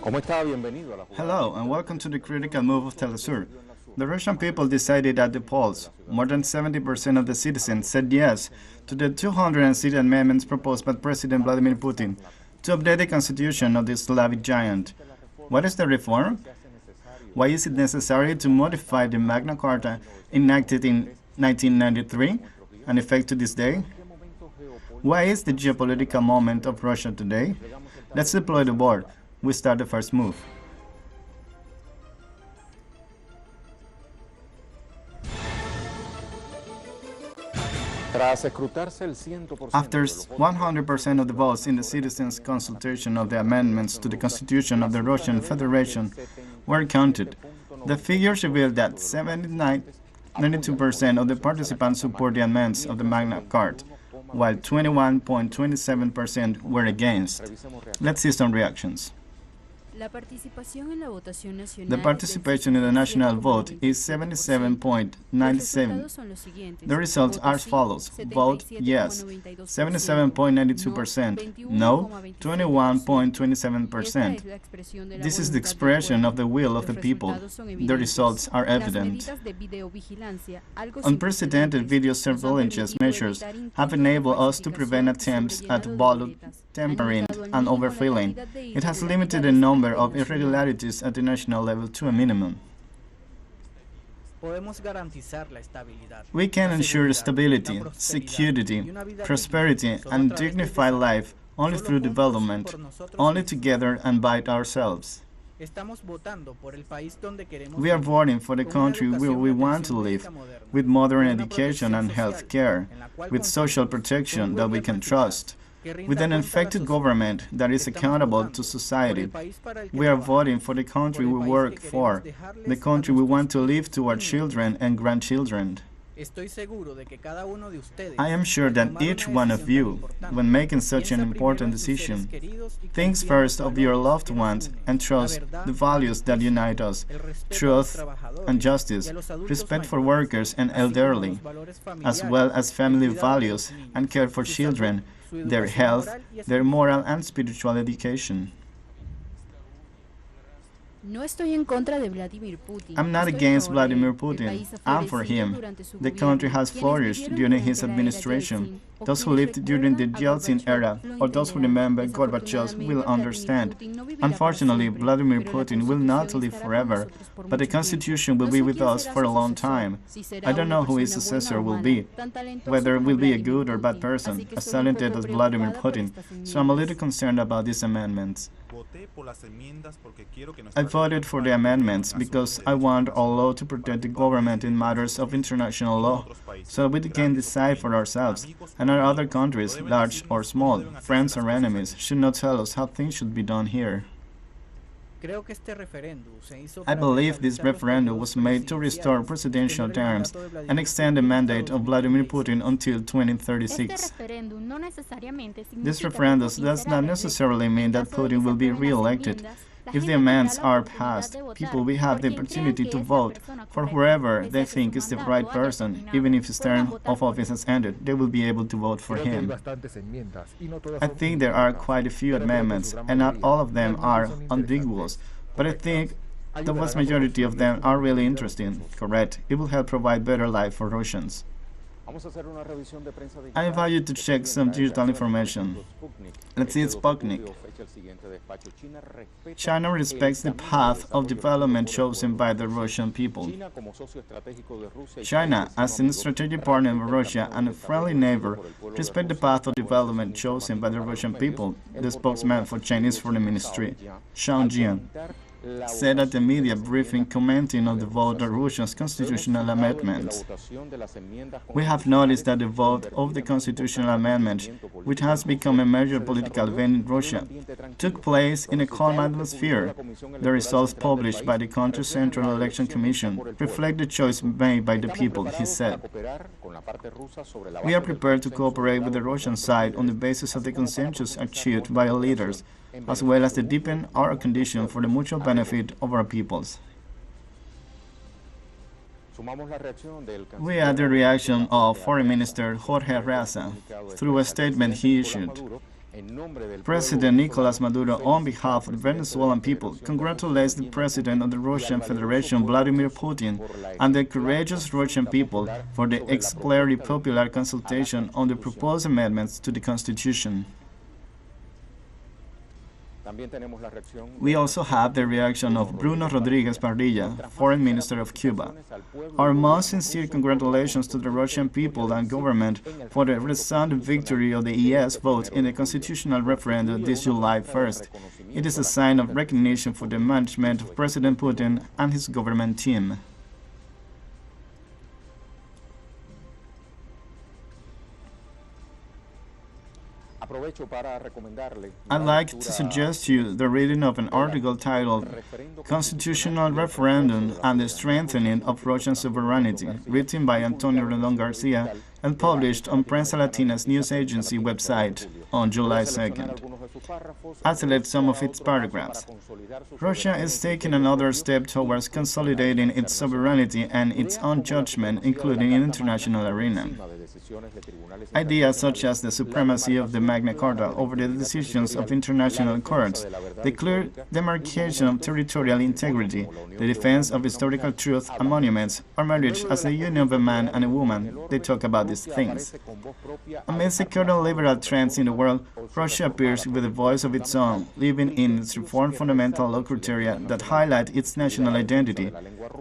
Hello and welcome to the critical move of Telesur. The Russian people decided at the polls. More than 70% of the citizens said yes to the 206 amendments proposed by President Vladimir Putin to update the constitution of the Slavic giant. What is the reform? Why is it necessary to modify the Magna Carta enacted in 1993 and effect to this day? Why is the geopolitical moment of Russia today? Let's deploy the board. We start the first move. After 100% of the votes in the citizens' consultation of the amendments to the Constitution of the Russian Federation were counted, the figures revealed that 92% of the participants support the amendments of the Magna Carta, while 21.27% were against. Let's see some reactions. The participation in the national vote is 77.97. The results are as follows. Vote yes, 77.92%. No, 21.27%. This is the expression of the will of the people. The results are evident. Unprecedented video surveillance measures have enabled us to prevent attempts at ballot tampering and overfilling. It has limited the number of irregularities at the national level to a minimum. We can ensure stability, security, prosperity, and dignified life only through development, only together and by ourselves. We are voting for the country where we want to live, with modern education and health care, with social protection that we can trust, with an effective government that is accountable to society. We are voting for the country we work for, the country we want to leave to our children and grandchildren. I am sure that each one of you, when making such an important decision, thinks first of your loved ones and trusts the values that unite us: truth and justice, respect for workers and elderly, as well as family values and care for children, their health, their moral and spiritual education. I'm not against Vladimir Putin. I'm for him. The country has flourished during his administration. Those who lived during the Yeltsin era or those who remember Gorbachev will understand. Unfortunately, Vladimir Putin will not live forever, but the constitution will be with us for a long time. I don't know who his successor will be, whether it will be a good or bad person, as talented as Vladimir Putin, so I'm a little concerned about these amendments. I voted for the amendments because I want our law to protect the government in matters of international law, so we can decide for ourselves, and our other countries, large or small, friends or enemies, should not tell us how things should be done here. I believe this referendum was made to restore presidential terms and extend the mandate of Vladimir Putin until 2036. This referendum does not necessarily mean that Putin will be re-elected. If the amendments are passed, people will have the opportunity to vote for whoever they think is the right person. Even if his term of office has ended, they will be able to vote for him. I think there are quite a few amendments, and not all of them are ambiguous, but I think the vast majority of them are really interesting. Correct. It will help provide better life for Russians. I invite you to check some digital information. Let's see Sputnik. China respects the path of development chosen by the Russian people. China, as a strategic partner of Russia and a friendly neighbor, respects the path of development chosen by the Russian people, the spokesman for Chinese Foreign Ministry, Shang Jian, said at the media briefing commenting on the vote on Russia's constitutional amendments. We have noticed that the vote of the constitutional amendment, which has become a major political event in Russia, took place in a calm atmosphere. The results published by the country's Central Election Commission reflect the choice made by the people, he said. We are prepared to cooperate with the Russian side on the basis of the consensus achieved by our leaders, as well as to deepen our condition for the mutual benefit of our peoples. We add the reaction of Foreign Minister Jorge Raza through a statement he issued. President Nicolas Maduro, on behalf of the Venezuelan people, congratulates the President of the Russian Federation, Vladimir Putin, and the courageous Russian people for the exemplary popular consultation on the proposed amendments to the Constitution. We also have the reaction of Bruno Rodriguez Parrilla, Foreign Minister of Cuba. Our most sincere congratulations to the Russian people and government for the resounding victory of the yes vote in the constitutional referendum this July 1st. It is a sign of recognition for the management of President Putin and his government team. I'd like to suggest to you the reading of an article titled Constitutional Referendum and the Strengthening of Russian Sovereignty, written by Antonio Rendon Garcia and published on Prensa Latina's news agency website on July 2nd. I select some of its paragraphs. Russia is taking another step towards consolidating its sovereignty and its own judgment, including in international arena. Ideas such as the supremacy of the Magna Carta over the decisions of international courts, the clear demarcation of territorial integrity, the defense of historical truth and monuments, or marriage as the union of a man and a woman, they talk about these things. Amidst the current liberal trends in the world, Russia appears with a voice of its own, living in its reformed fundamental law criteria that highlight its national identity,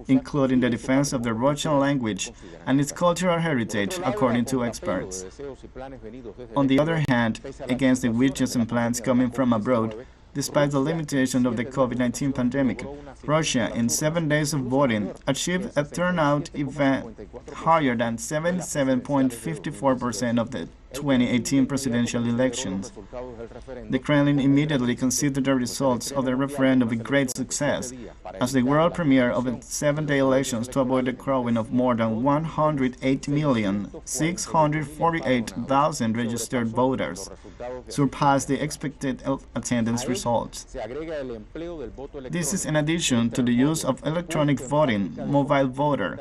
including the defense of the Russian language and its cultural heritage, according to experts. On the other hand, against the wishes and plans coming from abroad, despite the limitation of the COVID-19 pandemic, Russia, in 7 days of voting, achieved a turnout event higher than 77.54% of the 2018 presidential elections. The Kremlin immediately considered the results of the referendum a great success, as the world premiere of the 7-day elections to avoid the crowding of more than 108,648,000 registered voters, surpassed the expected attendance results. This is in addition to the use of electronic voting, mobile voter,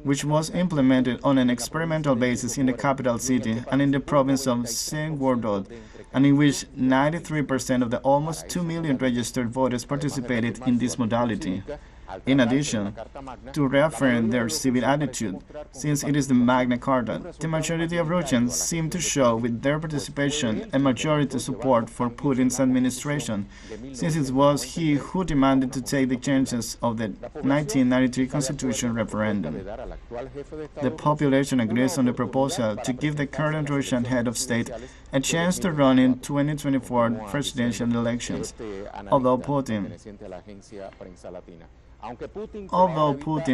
which was implemented on an experimental basis in the capital city and in the province of Saint-Gordod, and in which 93% of the almost 2 million registered voters participated in this modality. In addition, to reaffirm their civic attitude, since it is the Magna Carta, the majority of Russians seem to show with their participation a majority support for Putin's administration, since it was he who demanded to take the chances of the 1993 constitution referendum. The population agrees on the proposal to give the current Russian head of state a chance to run in 2024 presidential elections, although Putin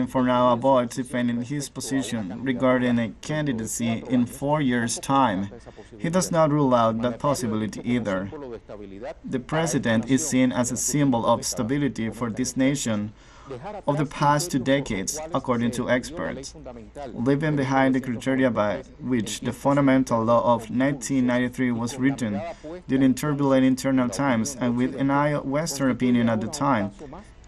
for now avoids defending his position regarding a candidacy in 4 years' time, he does not rule out that possibility either. The president is seen as a symbol of stability for this nation of the past 2 decades, according to experts, leaving behind the criteria by which the fundamental law of 1993 was written during turbulent internal times and with an eye Western opinion at the time.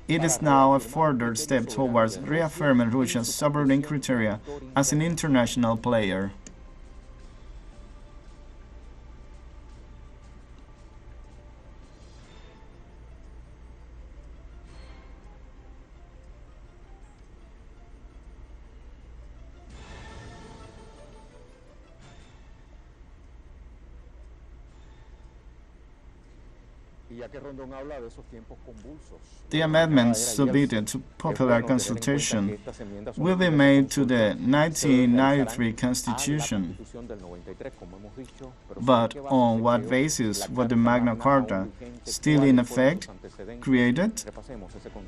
It is now a further step towards reaffirming Russia's sovereign criteria as an international player. The amendments submitted to popular consultation will be made to the 1993 Constitution. But on what basis was the Magna Carta, still in effect, created?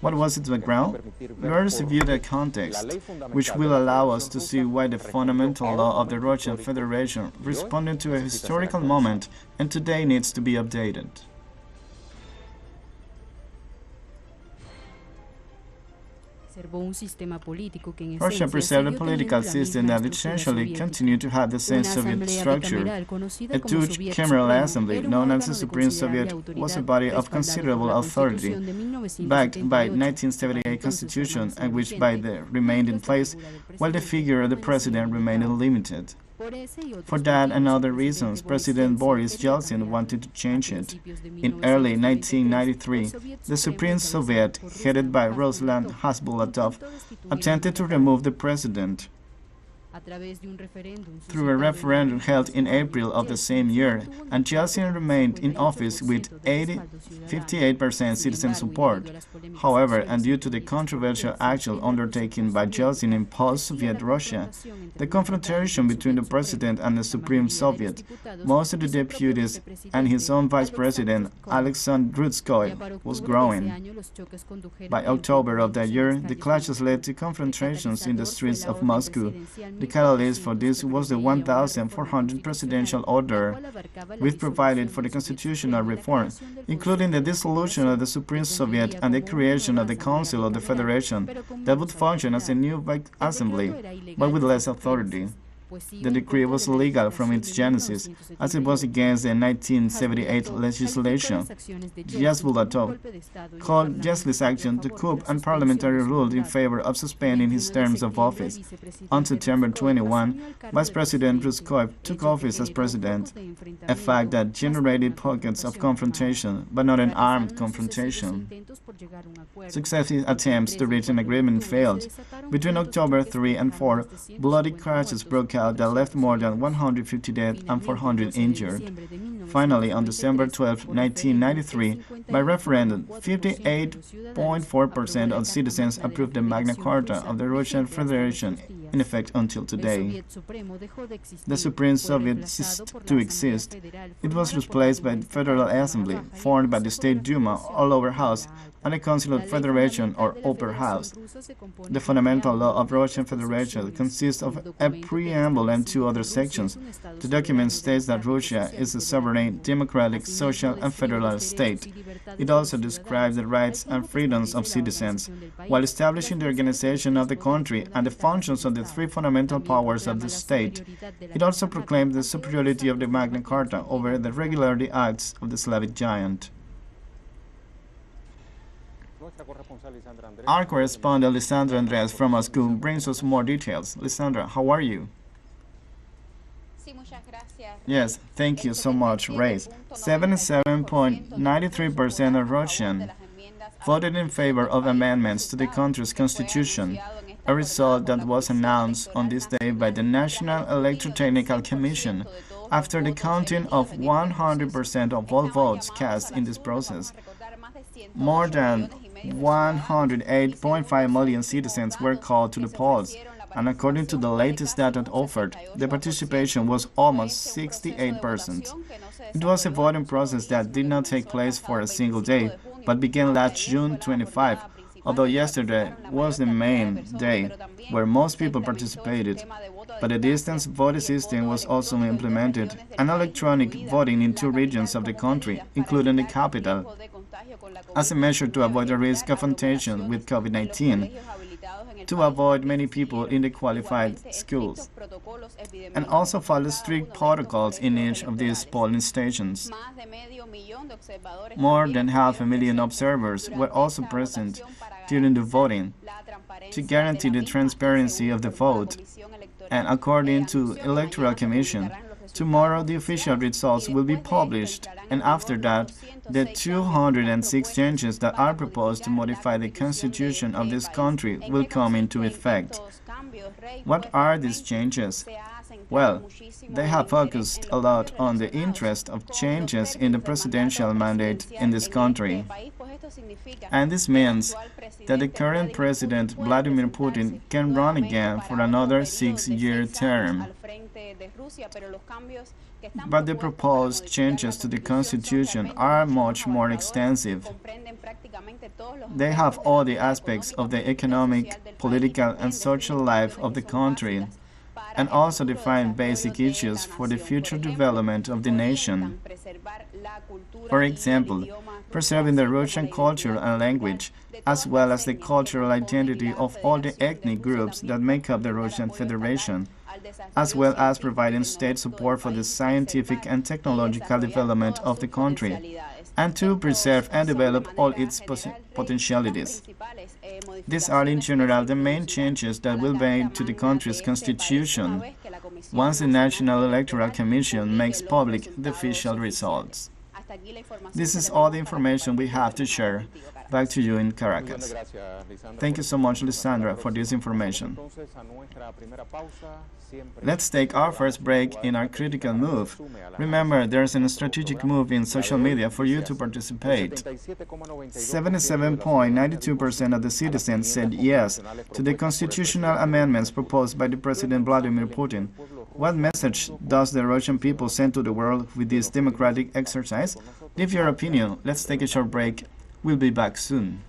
What was its background? Let us review the context, which will allow us to see why the fundamental law of the Russian Federation responded to a historical moment and today needs to be updated. Russia preserved a political system that essentially continued to have the same Soviet structure. A two-cameral assembly, known as the Supreme Soviet, was a body of considerable authority, backed by the 1978 Constitution, and which remained in place, while the figure of the president remained limited. For that and other reasons, President Boris Yeltsin wanted to change it. In early 1993, the Supreme Soviet, headed by Ruslan Hasbulatov, attempted to remove the president. Through a referendum held in April of the same year, and Yeltsin remained in office with 58% citizen support. However, and due to the controversial action undertaken by Yeltsin in post-Soviet Russia, the confrontation between the president and the Supreme Soviet, most of the deputies, and his own vice president, Alexander Grudskoy, was growing. By October of that year, the clashes led to confrontations in the streets of Moscow. The catalyst for this was the 1400 presidential order, which provided for the constitutional reform, including the dissolution of the Supreme Soviet and the creation of the Council of the Federation that would function as a new assembly, but with less authority. The decree was illegal from its genesis, as it was against the 1978 legislation. Yazbulatov called Yeltsin's action to coup and parliamentary ruled in favor of suspending his terms of office. On September 21, Vice President Grudskoy took office as president, a fact that generated pockets of confrontation, but not an armed confrontation. Successive attempts to reach an agreement failed. Between October 3 and 4, bloody crashes broke out that left more than 150 dead and 400 injured. Finally, on December 12, 1993, by referendum, 58.4% of citizens approved the Magna Carta of the Russian Federation, in effect until today. The Supreme Soviet ceased to exist. It was replaced by the Federal Assembly, formed by the State Duma or lower house, and the Council of Federation or upper house. The fundamental law of Russian Federation consists of a preamble and two other sections. The document states that Russia is a sovereign, democratic, social, and federal state. It also describes the rights and freedoms of citizens, while establishing the organization of the country and the functions of the three fundamental powers of the state. It also proclaimed the superiority of the Magna Carta over the regularity acts of the Slavic giant. Our correspondent Lisandra Andres from Moscow brings us more details. Lisandra, how are you? Yes, thank you so much, Reyes. 77.93% of Russians voted in favor of amendments to the country's constitution, a result that was announced on this day by the National Electrotechnical Commission after the counting of 100% of all votes cast in this process. More than 108.5 million citizens were called to the polls, and according to the latest data offered, the participation was almost 68%. It was a voting process that did not take place for a single day, but began last June 25, although yesterday was the main day where most people participated. But a distance voting system was also implemented, and electronic voting in two regions of the country, including the capital, as a measure to avoid the risk of contagion with COVID-19, to avoid many people in the qualified schools, and also follow strict protocols in each of these polling stations. More than 500,000 observers were also present during the voting to guarantee the transparency of the vote, and according to the Electoral Commission, tomorrow the official results will be published, and after that, the 206 changes that are proposed to modify the constitution of this country will come into effect. What are these changes? Well, they have focused a lot on the interest of changes in the presidential mandate in this country. And this means that the current president, Vladimir Putin, can run again for another 6-year term. But the proposed changes to the Constitution are much more extensive. They have all the aspects of the economic, political, and social life of the country, and also define basic issues for the future development of the nation. For example, preserving the Russian culture and language, as well as the cultural identity of all the ethnic groups that make up the Russian Federation, as well as providing state support for the scientific and technological development of the country, and to preserve and develop all its potentialities. These are in general the main changes that will be made to the country's constitution. once the National Electoral Commission makes public the official results. This is all the information we have to share. Back to you in Caracas. Thank you so much, Lisandra, for this information. Let's take our first break in our critical move. Remember, there's a strategic move in social media for you to participate. 77.92% of the citizens said yes to the constitutional amendments proposed by the President Vladimir Putin. What message does the Russian people send to the world with this democratic exercise? Leave your opinion. Let's take a short break. We'll be back soon.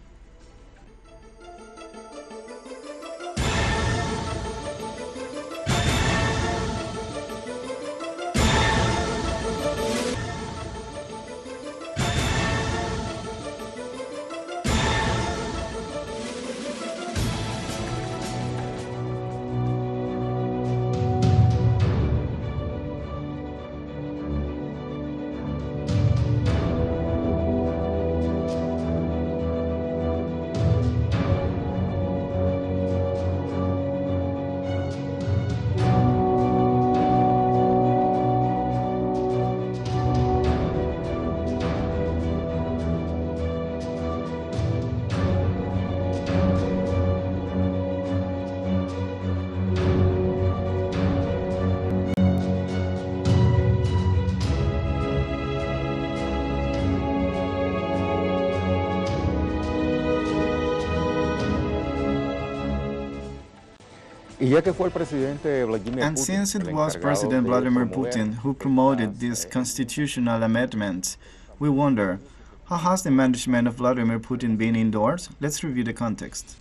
And since it was President Vladimir Putin who promoted these constitutional amendments, we wonder, how has the management of Vladimir Putin been indoors? Let's review the context.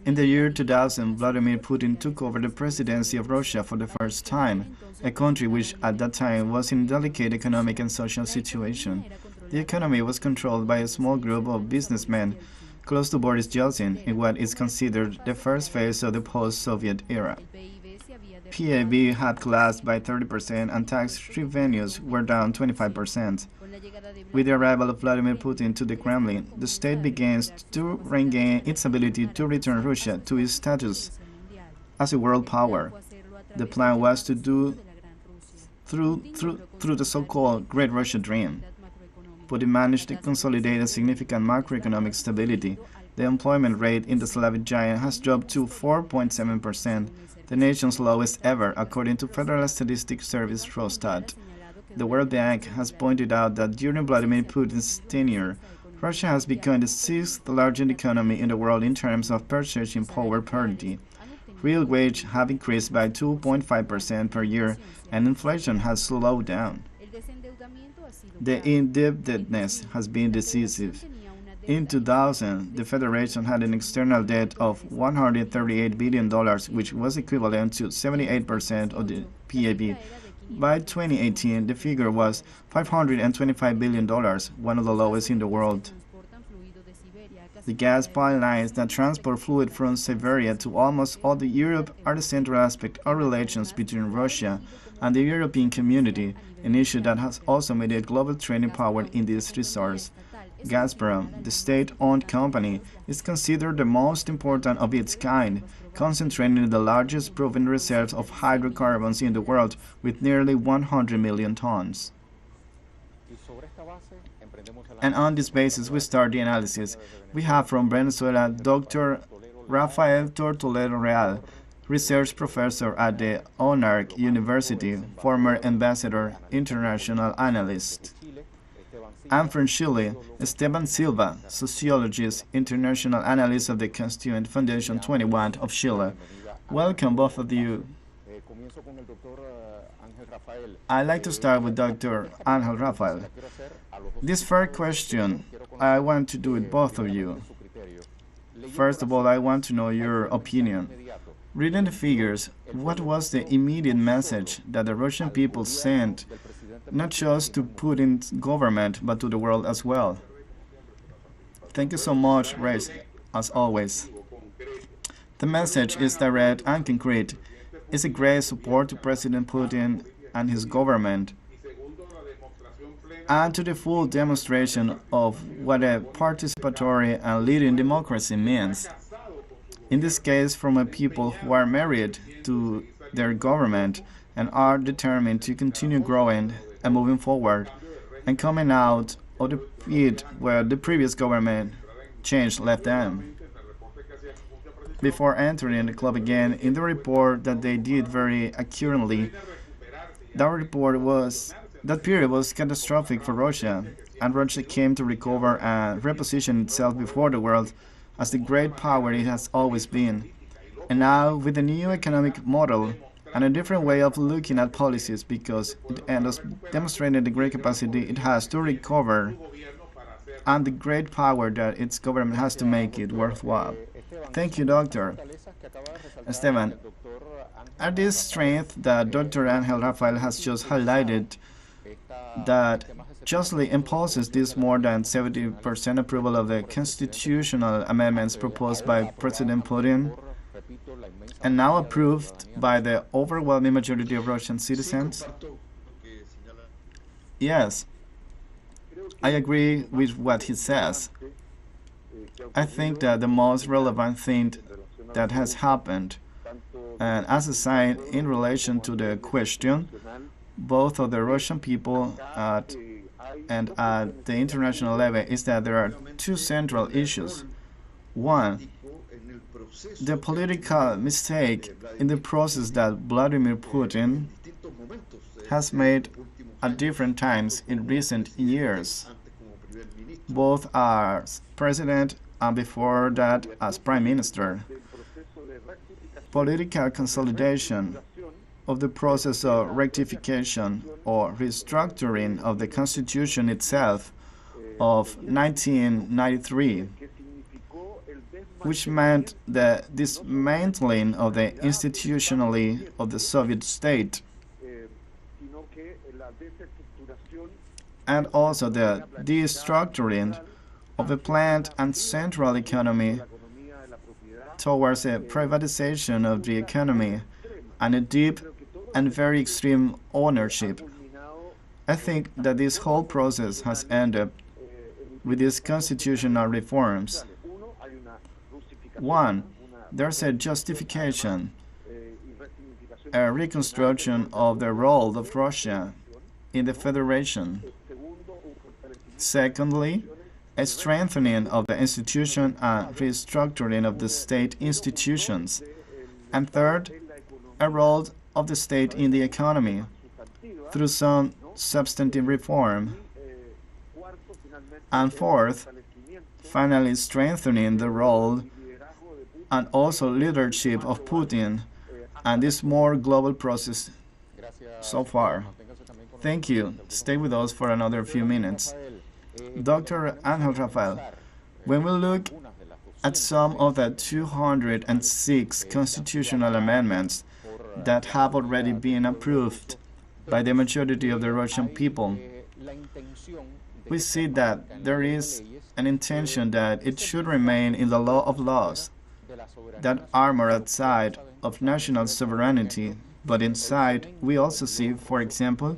In the year 2000, Vladimir Putin took over the presidency of Russia for the first time, a country which at that time was in a delicate economic and social situation. The economy was controlled by a small group of businessmen close to Boris Yeltsin in what is considered the first phase of the post-Soviet era. PIB had collapsed by 30% and tax revenues were down 25%. With the arrival of Vladimir Putin to the Kremlin, the state begins to regain its ability to return Russia to its status as a world power. The plan was to do through the so-called Great Russia Dream. Putin managed to consolidate a significant macroeconomic stability. The employment rate in the Slavic giant has dropped to 4.7%, the nation's lowest ever, according to Federal Statistics Service Росстат. The World Bank has pointed out that during Vladimir Putin's tenure, Russia has become the sixth largest economy in the world in terms of purchasing power parity. Real wages have increased by 2.5% per year, and inflation has slowed down. The indebtedness has been decisive. In 2000, the Federation had an external debt of $138 billion, which was equivalent to 78% of the PIB. By 2018, the figure was $525 billion, one of the lowest in the world. The gas pipelines that transport fluid from Siberia to almost all the Europe are the central aspect of relations between Russia and the European community, an issue that has also made a global trading power in this resource. Gazprom, the state-owned company, is considered the most important of its kind, concentrating the largest proven reserves of hydrocarbons in the world with nearly 100 million tons. And on this basis, we start the analysis. We have from Venezuela Dr. Rafael Tortoledo Real, research professor at the UNARC University, former ambassador, international analyst. And from Chile, Esteban Silva, sociologist, international analyst of the Constituent Foundation 21 of Chile. Welcome, both of you. I'd like to start with Dr. Ángel Rafael. This first question, I want to do with both of you. First of all, I want to know your opinion. Reading the figures, what was the immediate message that the Russian people sent, not just to Putin's government, but to the world as well? Thank you so much, Reyes, as always. The message is direct and concrete. It's a great support to President Putin and his government, and to the full demonstration of what a participatory and leading democracy means. In this case, from a people who are married to their government and are determined to continue growing and moving forward and coming out of the pit where the previous government change left them. Before entering the club again, in the report that they did very accurately, that period was catastrophic for Russia, and Russia came to recover and reposition itself before the world as the great power it has always been. And now, with a new economic model and a different way of looking at policies, because it has demonstrated the great capacity it has to recover and the great power that its government has to make it worthwhile. Thank you, Doctor. Esteban, are this strength that Dr. Angel Rafael has just highlighted that justly imposes this more than 70% approval of the constitutional amendments proposed by President Putin and now approved by the overwhelming majority of Russian citizens? Yes, I agree with what he says. I think that the most relevant thing that has happened, and as a sign in relation to the question, both of the Russian people and at the international level, is that there are two central issues. One, the political mistake in the process that Vladimir Putin has made at different times in recent years, both as president and before that as prime minister. Political consolidation of the process of rectification or restructuring of the Constitution itself of 1993, which meant the dismantling of the institutionally of the Soviet state and also the destructuring of the planned and central economy towards a privatization of the economy and a deep and very extreme ownership. I think that this whole process has ended with these constitutional reforms. One, there's a justification, a reconstruction of the role of Russia in the Federation. Secondly, a strengthening of the institution and restructuring of the state institutions. And third, a role of the state in the economy through some substantive reform. And fourth, finally strengthening the role and also leadership of Putin and this more global process so far. Thank you. Stay with us for another few minutes. Dr. Angel Rafael, when we look at some of the 206 constitutional amendments that have already been approved by the majority of the Russian people, we see that there is an intention that it should remain in the law of laws, that armor outside of national sovereignty, but inside we also see, for example,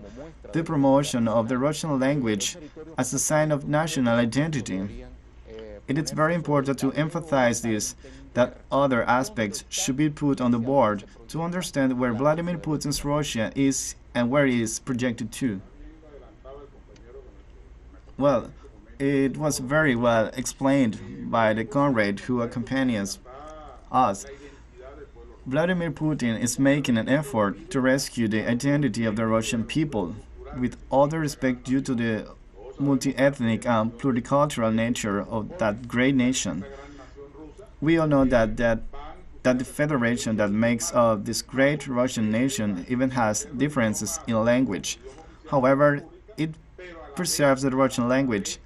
the promotion of the Russian language as a sign of national identity. It is very important to emphasize this, that other aspects should be put on the board to understand where Vladimir Putin's Russia is and where it is projected to. Well, it was very well explained by the comrade who accompanies us. Vladimir Putin is making an effort to rescue the identity of the Russian people, with all the respect due to the multi-ethnic and pluricultural nature of that great nation. We all know that the federation that makes up this great Russian nation even has differences in language. However, it preserves the Russian language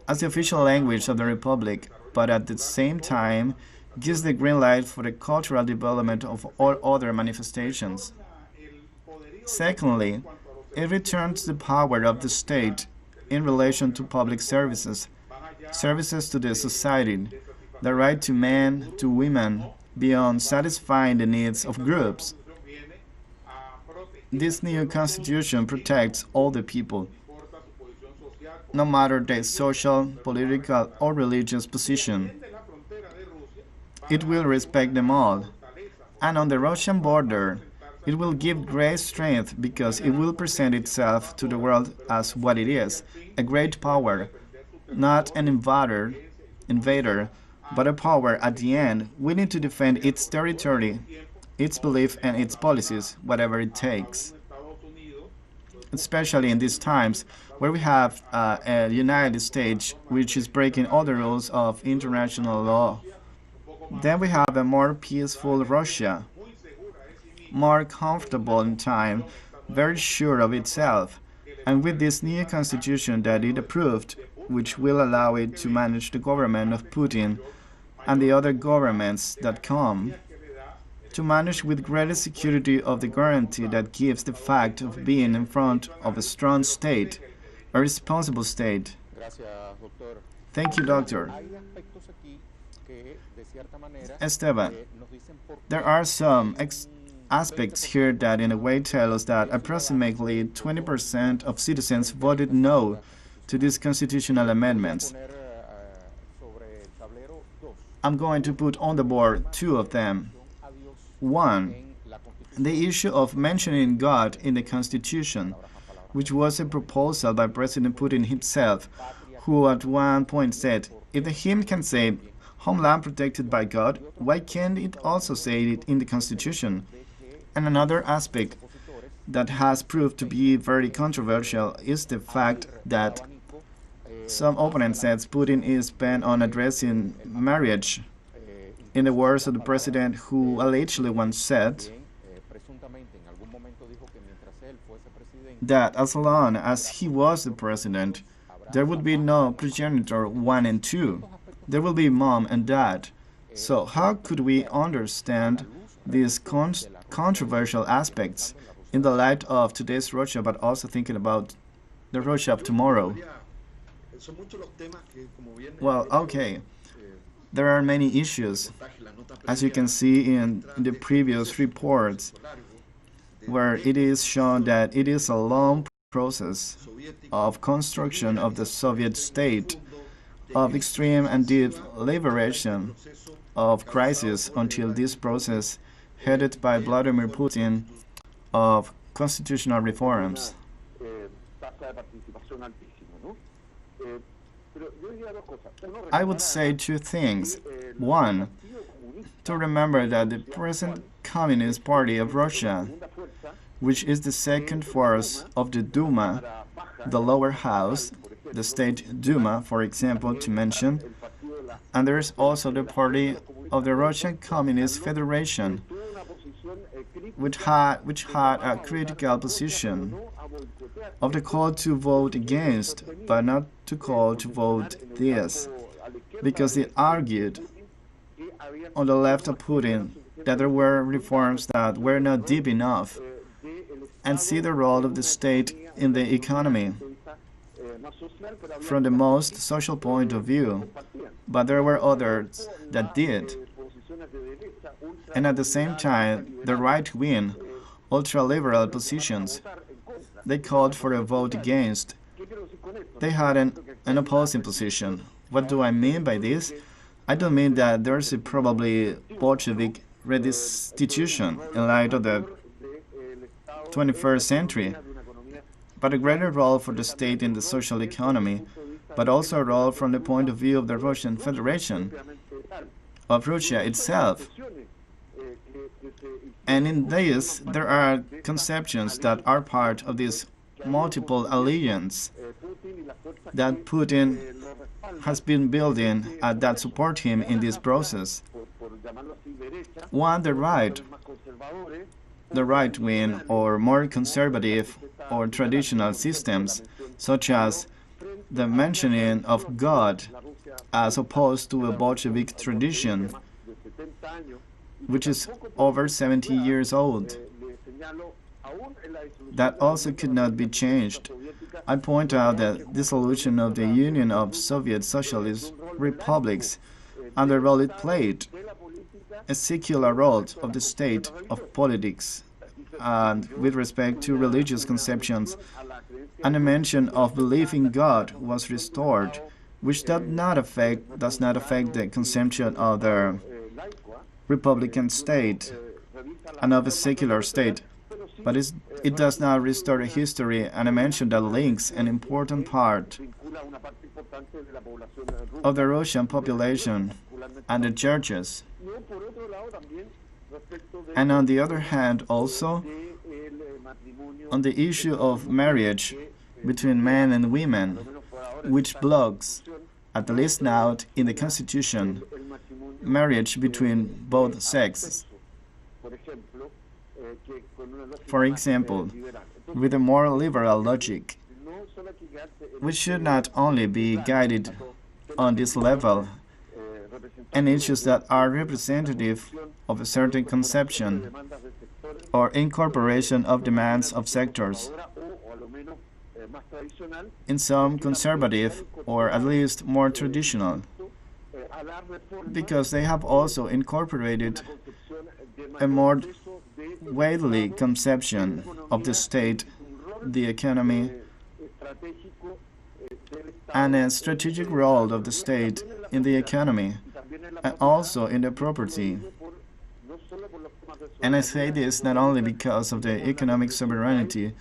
as the official language of the Republic, but at the same time gives the green light for the cultural development of all other manifestations. Secondly, it returns the power of the state in relation to public services, services to the society, the right to men, to women, beyond satisfying the needs of groups. This new constitution protects all the people, no matter their social, political, or religious position. It will respect them all. And on the Russian border, It will give great strength because it will present itself to the world as what it is, a great power, not an invader, but a power at the end willing to defend its territory, its belief and its policies, whatever it takes. Especially in these times where we have a United States which is breaking all the rules of international law. Then we have a more peaceful Russia, more comfortable in time, very sure of itself, and with this new constitution that it approved, which will allow it to manage the government of Putin and the other governments that come, to manage with greater security of the guarantee that gives the fact of being in front of a strong state, a responsible state. Thank you, Doctor. Esteban, there are some aspects here that in a way tell us that approximately 20% of citizens voted no to these constitutional amendments. I'm going to put on the board two of them. One, the issue of mentioning God in the Constitution, which was a proposal by President Putin himself, who at one point said, if the hymn can say, homeland protected by God, why can't it also say it in the Constitution? And another aspect that has proved to be very controversial is the fact that some opponents said Putin is bent on addressing marriage. In the words of the president, who allegedly once said that as long as he was the president, there would be no progenitor 1 and 2. There will be mom and dad. So how could we understand these controversial aspects in the light of today's Russia, but also thinking about the Russia of tomorrow? Well, okay. There are many issues, as you can see in the previous reports, where it is shown that it is a long process of construction of the Soviet state, of extreme and deep liberation, of crisis until this process, headed by Vladimir Putin, of constitutional reforms. I would say two things. One, to remember that the present Communist Party of Russia, which is the second force of the Duma, the lower house, the State Duma, for example, to mention, and there is also the party of the Russian Communist Federation, which had a critical position of the call to vote against, but not to call to vote this, because it argued on the left of Putin that there were reforms that were not deep enough, and see the role of the state in the economy from the most social point of view, but there were others that did. And at the same time, the right-wing, ultra-liberal positions, they called for a vote against. They had an opposing position. What do I mean by this? I don't mean that there's a probably Bolshevik restitution in light of the 21st century, but a greater role for the state in the social economy, but also a role from the point of view of the Russian Federation, of Russia itself. And in this, there are conceptions that are part of this multiple alliance that Putin has been building that support him in this process. One, the right wing or more conservative or traditional systems, such as the mentioning of God as opposed to a Bolshevik tradition, which is over 70 years old. That also could not be changed. I point out that dissolution of the Union of Soviet Socialist Republics and the role it played, a secular role of the state of politics, and with respect to religious conceptions, and a mention of belief in God was restored, which does not affect the conception of the Republican state and of a secular state. but it does not restore the history, and I mentioned that links an important part of the Russian population and the churches. And on the other hand, also, on the issue of marriage between men and women, which blocks, at least now in the Constitution, marriage between both sexes. For example, with a more liberal logic, we should not only be guided on this level and issues that are representative of a certain conception or incorporation of demands of sectors in some conservative or at least more traditional, because they have also incorporated a more widely conception of the state, the economy, and a strategic role of the state in the economy and also in the property. And I say this not only because of the economic sovereignty,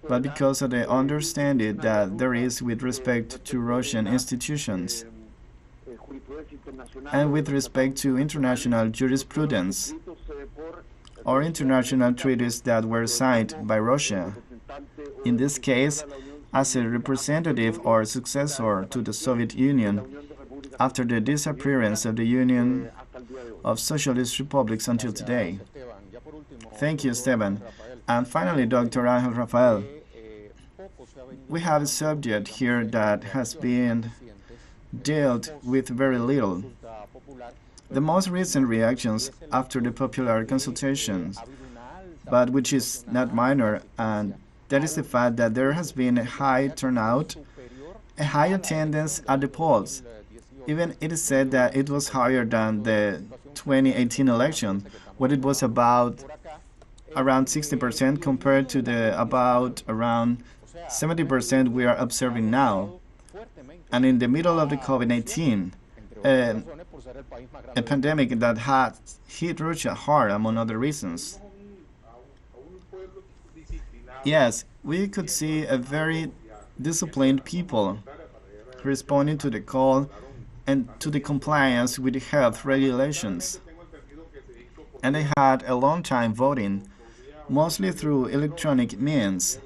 but because of the understanding that there is with respect to Russian institutions and with respect to international jurisprudence or international treaties that were signed by Russia, in this case, as a representative or successor to the Soviet Union after the disappearance of the Union of Socialist Republics until today. Thank you, Esteban. And finally, Dr. Angel Rafael, we have a subject here that has been dealt with very little. The most recent reactions after the popular consultations, but which is not minor, and that is the fact that there has been a high turnout, a high attendance at the polls. Even it is said that it was higher than the 2018 election, when it was about around 60% compared to the about around 70% we are observing now. And in the middle of the COVID-19, a pandemic that had hit Russia hard, among other reasons. Yes, we could see a very disciplined people responding to the call and to the compliance with the health regulations. And they had a long time voting, mostly through electronic means.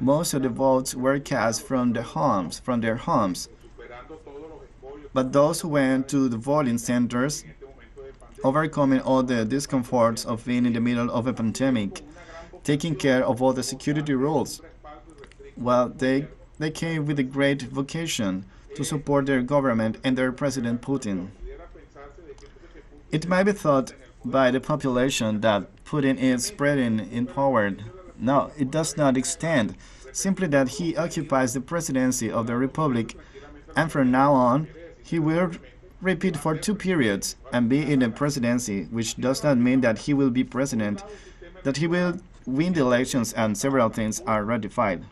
Most of the votes were cast from their homes. But those who went to the voting centers, overcoming all the discomforts of being in the middle of a pandemic, taking care of all the security rules, well, they came with a great vocation to support their government and their President Putin. It might be thought by the population that Putin is spreading in power. No, it does not extend. Simply that he occupies the presidency of the Republic, and from now on, he will repeat for 2 periods and be in the presidency, which does not mean that he will be president, that he will win the elections and several things are ratified.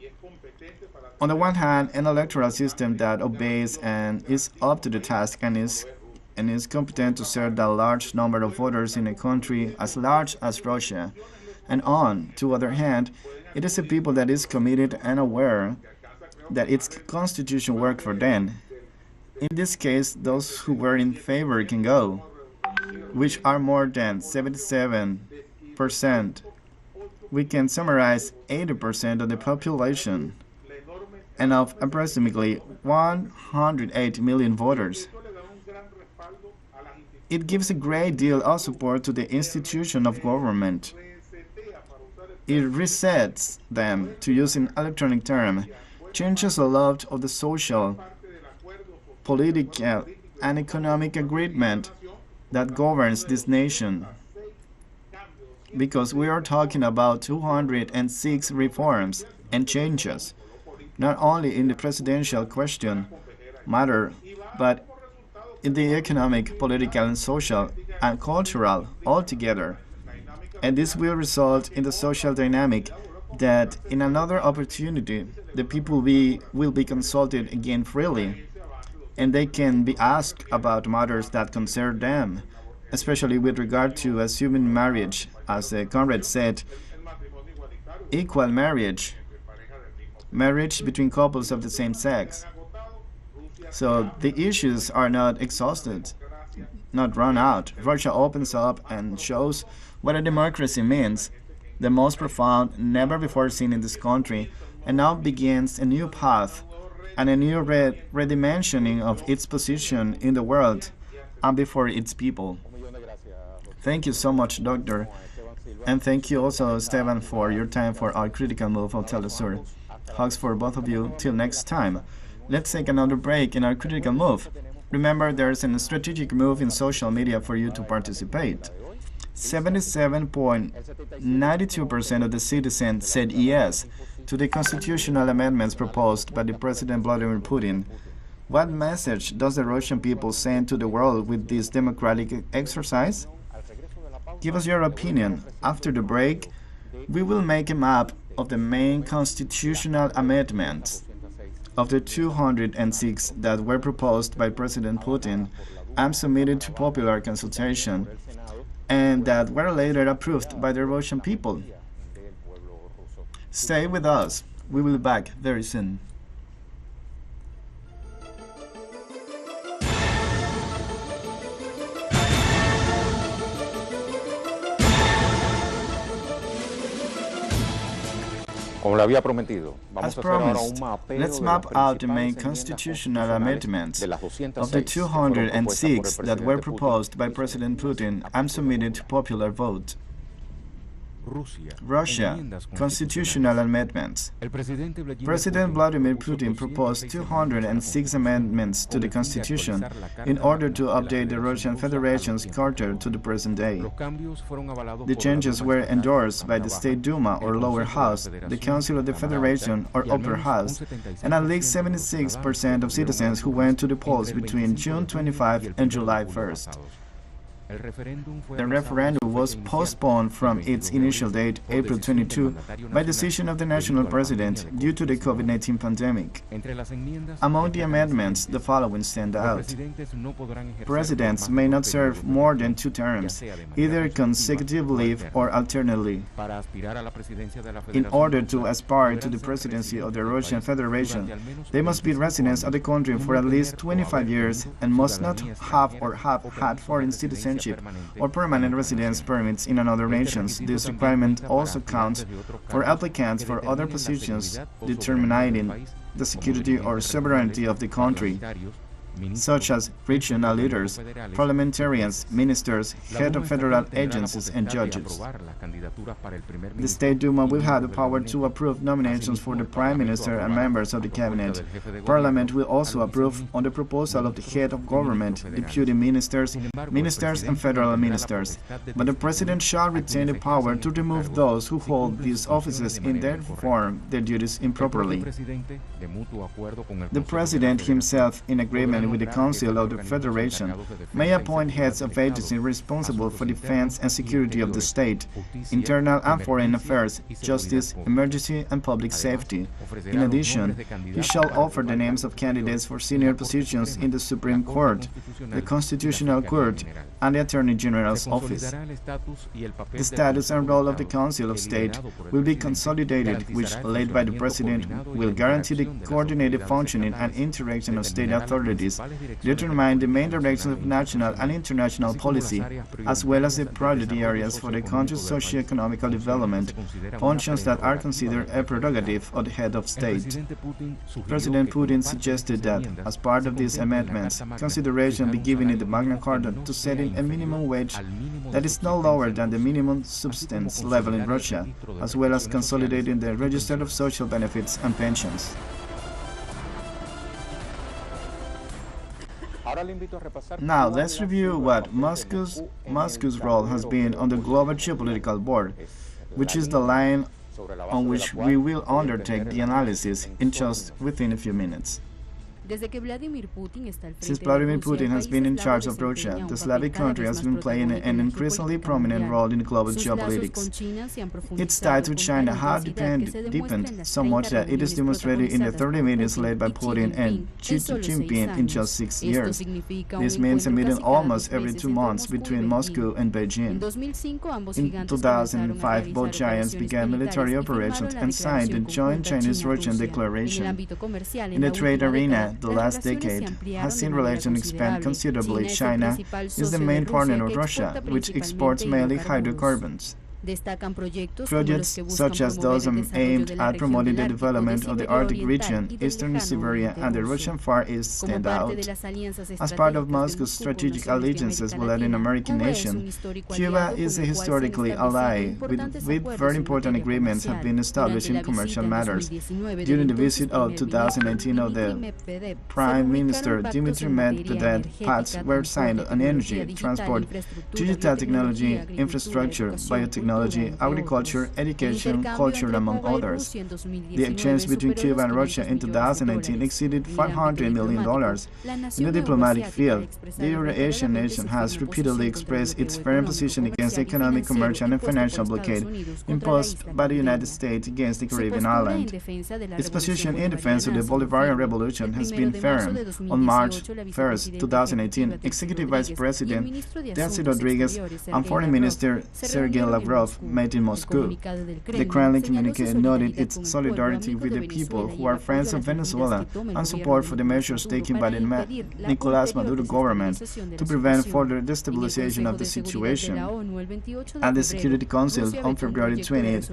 On the one hand, an electoral system that obeys and is up to the task and is competent to serve the large number of voters in a country as large as Russia. And on the other hand, it is a people that is committed and aware that its constitution works for them. In this case, those who were in favor can go, which are more than 77%. We can summarize 80% of the population and of approximately 108 million voters. It gives a great deal of support to the institution of government. It resets them, to use an electronic term, changes a lot of the social, political, and economic agreement that governs this nation. Because we are talking about 206 reforms and changes, not only in the presidential question matter, but in the economic, political, and social, and cultural altogether. And this will result in the social dynamic that in another opportunity the people will be consulted again freely, and they can be asked about matters that concern them, especially with regard to assuming marriage. As the comrade said, equal marriage, marriage between couples of the same sex. So the issues are not exhausted, not run out. Russia opens up and shows what a democracy means, the most profound, never before seen in this country, and now begins a new path and a new redimensioning of its position in the world and before its people. Thank you so much, Doctor. And thank you also, Esteban, for your time for our critical move of Telesur. Hugs for both of you. Till next time. Let's take another break in our critical move. Remember, there's a strategic move in social media for you to participate. 77.92% of the citizens said yes to the constitutional amendments proposed by the President Vladimir Putin. What message does the Russian people send to the world with this democratic exercise? Give us your opinion. After the break, we will make a map of the main constitutional amendments. Of the 206 that were proposed by President Putin and submitted to popular consultation, and that were later approved by the Russian people. Stay with us. We will be back very soon. As promised, let's map out the main constitutional amendments of the 206 that were proposed by President Putin and submitted to popular vote. Russia, constitutional amendments. President Vladimir Putin proposed 206 amendments to the constitution in order to update the Russian Federation's charter to the present day. The changes were endorsed by the State Duma or lower house, the Council of the Federation or upper house, and at least 76% of citizens who went to the polls between June 25 and July 1st. The referendum was postponed from its initial date, April 22, by decision of the national president due to the COVID-19 pandemic. Among the amendments, the following stand out. Presidents may not serve more than 2 terms, either consecutively or alternately. In order to aspire to the presidency of the Russian Federation, they must be residents of the country for at least 25 years and must not have or have had foreign citizenship or permanent residence permits in another nations. This requirement also counts for applicants for other positions determining the security or sovereignty of the country, such as regional leaders, parliamentarians, ministers, head of federal agencies, and judges. The State Duma will have the power to approve nominations for the Prime Minister and members of the Cabinet. Parliament will also approve on the proposal of the head of government, deputy ministers, ministers, and federal ministers. But the President shall retain the power to remove those who hold these offices and perform their duties improperly. The President himself, in agreement with the Council of the Federation, may appoint heads of agencies responsible for defense and security of the state, internal and foreign affairs, justice, emergency, and public safety. In addition, he shall offer the names of candidates for senior positions in the Supreme Court, the Constitutional Court, and the Attorney General's office. The status and role of the Council of State will be consolidated, which, led by the President, will guarantee the coordinated functioning and interaction of state authorities, determine the main directions of national and international policy, as well as the priority areas for the country's socio-economic development, functions that are considered a prerogative of the head of state. President Putin suggested that, as part of these amendments, consideration be given in the Magna Carta to setting a minimum wage that is no lower than the minimum subsistence level in Russia, as well as consolidating the register of social benefits and pensions. Now, let's review what Moscow's role has been on the global geopolitical board, which is the line on which we will undertake the analysis in just within a few minutes. Since Vladimir Putin has been in charge of Russia, the Slavic country has been playing an increasingly prominent role in global geopolitics. Its ties with China have deepened so much that it is demonstrated in the 30 meetings led by Putin and Xi Jinping in just 6 years. This means a meeting almost every 2 months between Moscow and Beijing. In 2005, both giants began military operations and signed the joint Chinese-Russian declaration. In the trade arena, the last decade has seen relations expand considerably. China is the main partner of Russia, which exports mainly hydrocarbons. Projects such as those aimed at promoting the development of the Arctic region, Eastern Siberia, and the Russian Far East stand out. As part of Moscow's strategic alliances with Latin American nations, Cuba is a historically ally, with very important agreements have been established in commercial matters. During the visit of 2019 of the Prime Minister Dmitry Medvedev, pacts were signed on energy, transport, digital technology, infrastructure, biotechnology, agriculture, education, culture, among others. The exchange between Cuba and Russia in 2019 exceeded $500 million. In the diplomatic field, the Euro-Asian nation has repeatedly expressed its firm position against the economic, commercial, and financial blockade imposed by the United States against the Caribbean island. Its position in defense of the Bolivarian Revolution has been firm. On March 1, 2018, Executive Vice President Delcy Rodriguez and Foreign Minister Sergei Lavrov met in Moscow. The Kremlin communique noted its solidarity with the people who are friends of Venezuela and support for the measures taken by the Nicolás Maduro government to prevent further destabilization of the situation. At the Security Council on February 20th,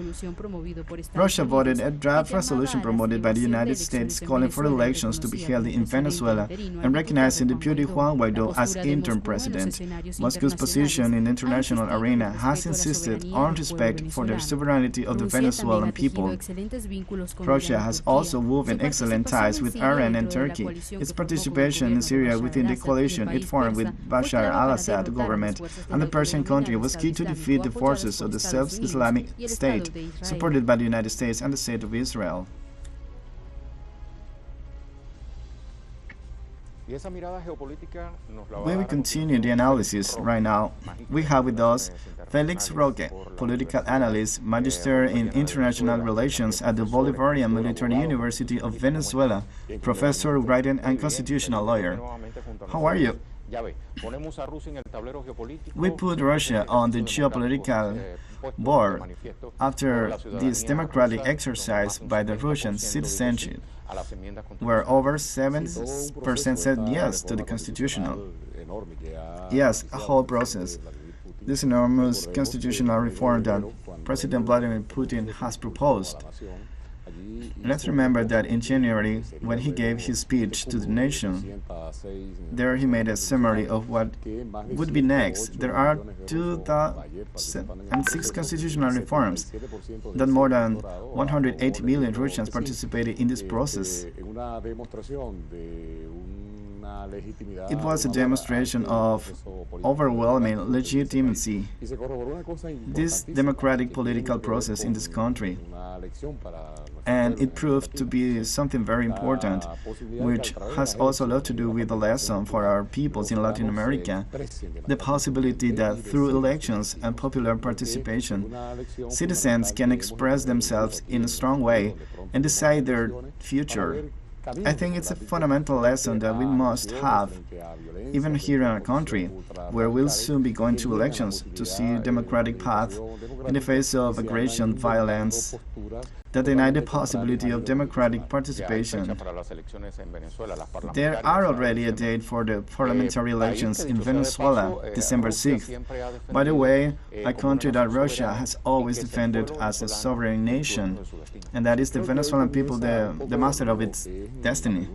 Russia voted a draft resolution promoted by the United States calling for elections to be held in Venezuela and recognizing Deputy Juan Guaidó as interim president. Moscow's position in the international arena has insisted on respect for the sovereignty of the Venezuelan people. Russia has also woven excellent ties with Iran and Turkey. Its participation in Syria within the coalition it formed with Bashar al-Assad government and the Persian country was key to defeat the forces of the self-Islamic State, supported by the United States and the State of Israel. When we continue the analysis right now, we have with us Felix Roque, political analyst, magister in international relations at the Bolivarian Military University of Venezuela, professor, writing, and constitutional lawyer. How are you? We put Russia on the geopolitical board after this democratic exercise by the Russian citizenship, where over 70% said yes to the constitutional. Yes, a whole process. This enormous constitutional reform that President Vladimir Putin has proposed. Let's remember that in January, when he gave his speech to the nation, there he made a summary of what would be next. There are 2,006 constitutional reforms that more than 180 million Russians participated in this process. It was a demonstration of overwhelming legitimacy, this democratic political process in this country. And it proved to be something very important, which has also a lot to do with the lesson for our peoples in Latin America, the possibility that through elections and popular participation, citizens can express themselves in a strong way and decide their future. I think it's a fundamental lesson that we must have, even here in our country, where we'll soon be going to elections to see a democratic path in the face of aggression, violence, that deny the possibility of democratic participation. There are already a date for the parliamentary elections in Venezuela, December 6th. By the way, a country that Russia has always defended as a sovereign nation, and that is the Venezuelan people, the master of its destiny.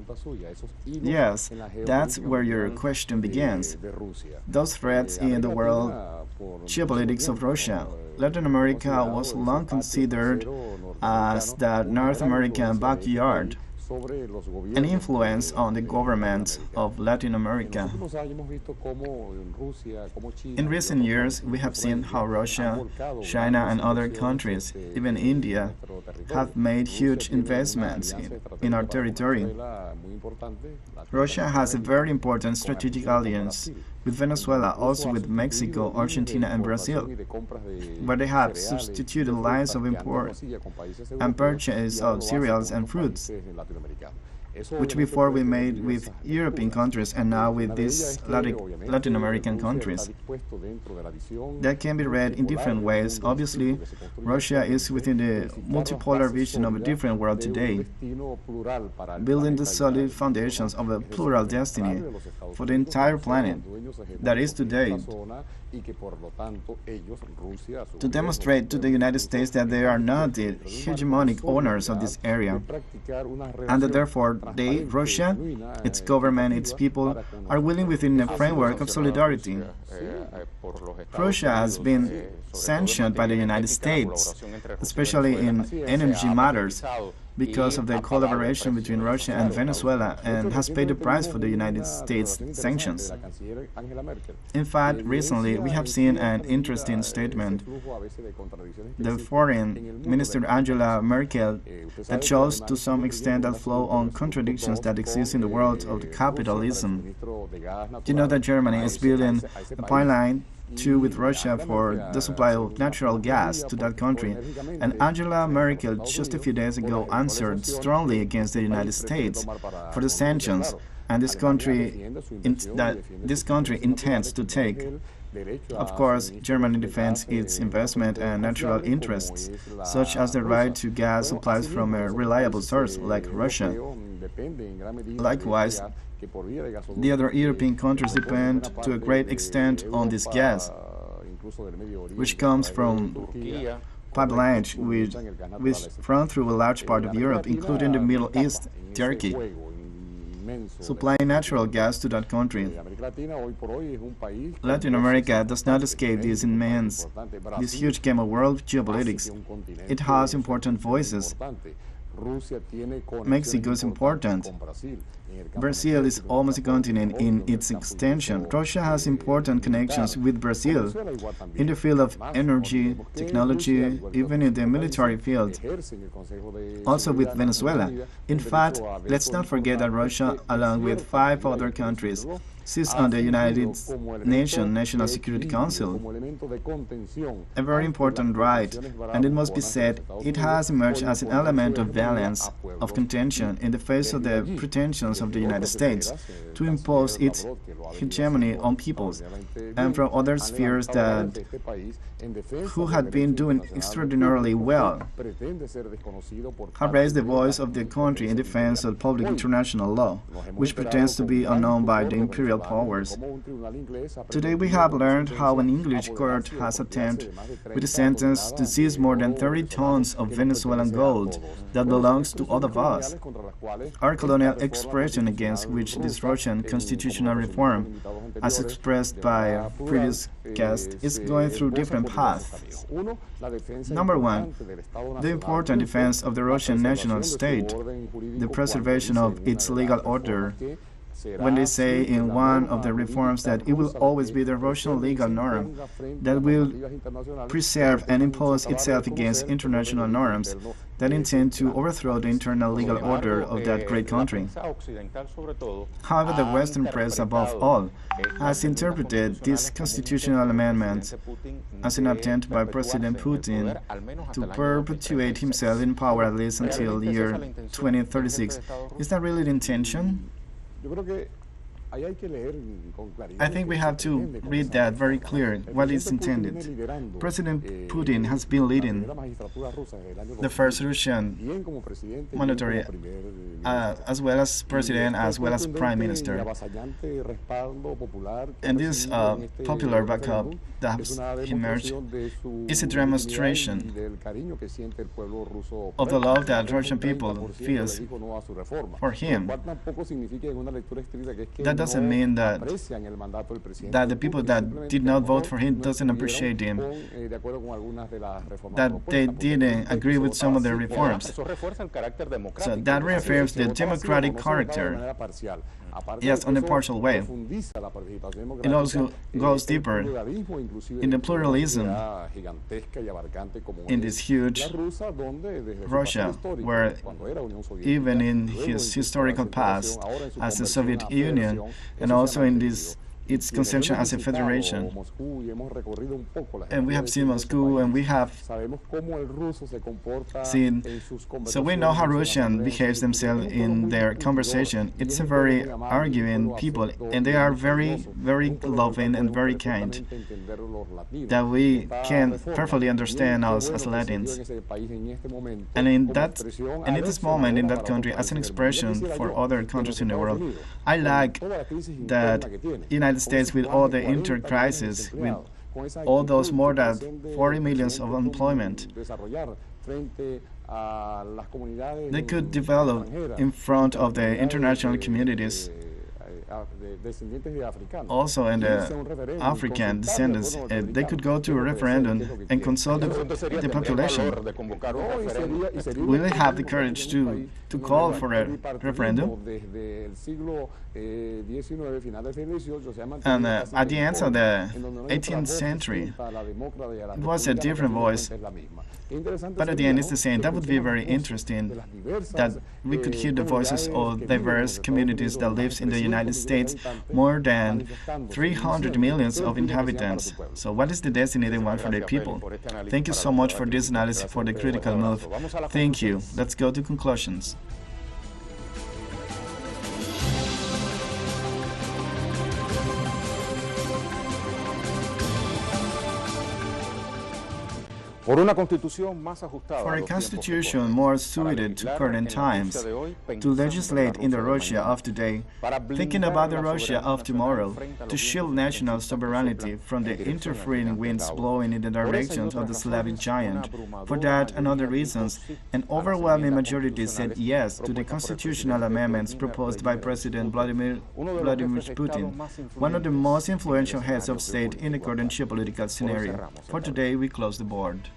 Yes, that's where your question begins. Those threats in the world geopolitics of Russia. Latin America was long considered as the North American backyard. an influence on the government of Latin America. In recent years, we have seen how Russia, China, and other countries, even India, have made huge investments in our territory. Russia has a very important strategic alliance with Venezuela, also with Mexico, Argentina, and Brazil, where they have substituted lines of import and purchase of cereals and fruits, which before we made with European countries and now with these Latin American countries. That can be read in different ways. Obviously, Russia is within the multipolar vision of a different world today, building the solid foundations of a plural destiny for the entire planet that is today, to demonstrate to the United States that they are not the hegemonic owners of this area, and that therefore they, Russia, its government, its people, are willing within a framework of solidarity. Russia has been sanctioned by the United States, especially in energy matters, because of the collaboration between Russia and Venezuela, and has paid the price for the United States sanctions. In fact, recently we have seen an interesting statement. The foreign minister Angela Merkel that shows to some extent that flow on contradictions that exist in the world of capitalism. You know that Germany is building a pipeline with Russia for the supply of natural gas to that country, and Angela Merkel just a few days ago answered strongly against the United States for the sanctions, and this country intends to take. Of course, Germany defends its investment and natural interests, such as the right to gas supplies from a reliable source like Russia. Likewise, the other European countries depend to a great extent on this gas, which comes from pipelines which run through a large part of Europe, including the Middle East, Turkey, supplying natural gas to that country. Latin America does not escape this huge game of world geopolitics. It has important voices. Mexico is important. Brazil is almost a continent in its extension. Russia has important connections with Brazil in the field of energy, technology, even in the military field. Also with Venezuela. In fact, let's not forget that Russia, along with 5 other countries, sits on the United Nations National Security Council, a very important right, and it must be said, it has emerged as an element of balance, of contention, in the face of the pretensions of the United States to impose its hegemony on peoples, and from other spheres who had been doing extraordinarily well, have raised the voice of the country in defense of public international law, which pretends to be unknown by the imperial powers. Today we have learned how an English court has attempted, with a sentence, to seize more than 30 tons of Venezuelan gold that belongs to all of us. Our colonial expression against which this Russian constitutional reform, as expressed by a previous guest, is going through different paths. Number one, the important defense of the Russian national state, the preservation of its legal order. When they say in one of the reforms that it will always be the Russian legal norm that will preserve and impose itself against international norms that intend to overthrow the internal legal order of that great country. However, the Western press, above all, has interpreted this constitutional amendment as an attempt by President Putin to perpetuate himself in power at least until the year 2036. Is that really the intention? I think we have to read that very clear, what is intended. President Putin has been leading the first Russian monetary, as well as president, as well as prime minister. And this popular backup that has emerged is a demonstration of the love that Russian people feels for him. That doesn't mean that the people that did not vote for him doesn't appreciate him, that they didn't agree with some of the reforms. So that reaffirms the democratic character, yes, on a partial way. It also goes deeper in the pluralism in this huge Russia, where even in his historical past as the Soviet Union, and also in its conception as a federation. And we have seen Moscow, and we have seen, so we know how Russian behaves themselves in their conversation. It's a very arguing people, and they are very, very loving and very kind, that we can perfectly understand us as Latins. And in this moment, in that country, as an expression for other countries in the world, I like that United States, with all the inter-crisis, with all those more than 40 million of unemployment, they could develop in front of the international communities, also in the African descendants. They could go to a referendum and consult the population. Will they have the courage to call for a referendum? And at the end of the 18th century, it was a different voice, but at the end it's the same. That would be very interesting, that we could hear the voices of diverse communities that lives in the United States, more than 300 million of inhabitants. So what is the destiny they want for the people? Thank you so much for this analysis, for the critical move. Thank you. Let's go to conclusions. For a constitution more suited to current times, to legislate in the Russia of today, thinking about the Russia of tomorrow, to shield national sovereignty from the interfering winds blowing in the directions of the Slavic giant. For that and other reasons, an overwhelming majority said yes to the constitutional amendments proposed by President Vladimir Putin, one of the most influential heads of state in the current geopolitical scenario. For today, we close the board.